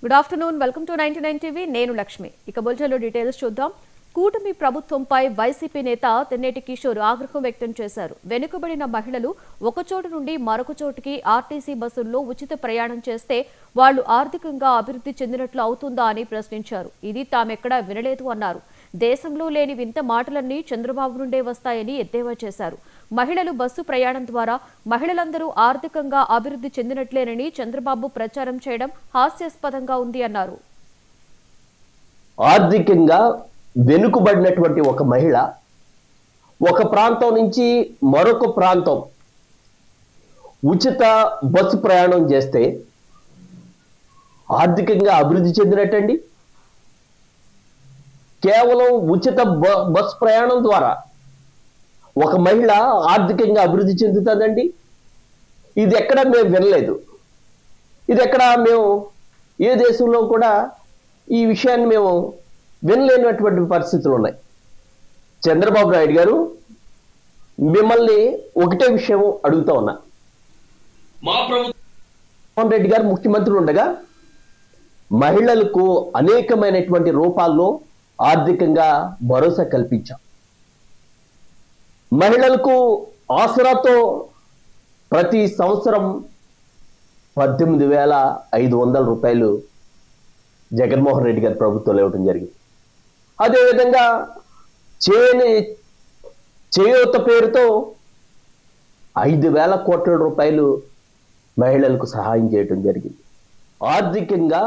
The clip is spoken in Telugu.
Good afternoon, welcome to 99 TV. నేను లక్ష్మి. ఇక బులెటిన్లో డీటెయిల్స్ చూద్దాం. కూటమి ప్రభుత్వంపై వైసీపీ నేత తెన్నేటి కిషోర్ ఆగ్రహం వ్యక్తం చేశారు. వెనుకబడిన మహిళలు ఒక చోటు నుండి మరొక చోటుకి ఆర్టీసీ బస్సుల్లో ఉచిత ప్రయాణం చేస్తే వాళ్లు ఆర్థికంగా అభివృద్ధి చెందినట్లు అవుతుందా అని ప్రశ్నించారు. ఇది తామెక్కడా వినలేదు అన్నారు. దేశంలో లేని వింత మాటలన్నీ చంద్రబాబు నుండే వస్తాయని ఎద్దేవా చేశారు. మహిళలు బస్సు ప్రయాణం ద్వారా మహిళలందరూ ఆర్థికంగా అభివృద్ధి చెందినట్లేనని చంద్రబాబు ప్రచారం చేయడం హాస్యాస్పదంగా ఉంది అన్నారు. ఆర్థికంగా వెనుకబడినటువంటి ఒక మహిళ ఒక ప్రాంతం నుంచి మరొక ప్రాంతం ఉచిత బస్సు ప్రయాణం చేస్తే ఆర్థికంగా అభివృద్ధి చెందినట్టండి. కేవలం ఉచిత బస్సు ప్రయాణం ద్వారా ఒక మహిళ ఆర్థికంగా అభివృద్ధి చెందుతుందండి. ఇది ఎక్కడ మేము వినలేదు. ఇది ఎక్కడ మేము ఏ దేశంలో కూడా ఈ విషయాన్ని మేము వినలేనటువంటి పరిస్థితులు ఉన్నాయి. చంద్రబాబు నాయుడు గారు, మిమ్మల్ని ఒకటే విషయం అడుగుతా ఉన్నా. మా ప్రభుత్వం జగన్మోహన్ రెడ్డి గారు ముఖ్యమంత్రి ఉండగా మహిళలకు అనేకమైనటువంటి రూపాల్లో ఆర్థికంగా భరోసా కల్పించాం. మహిళలకు ఆసరాతో ప్రతి సంవత్సరం 18,500 రూపాయలు జగన్మోహన్ రెడ్డి గారి ప్రభుత్వంలో ఇవ్వడం జరిగింది. అదేవిధంగా చేయూత పేరుతో 5,000 కోట్ల రూపాయలు మహిళలకు సహాయం చేయడం జరిగింది. ఆర్థికంగా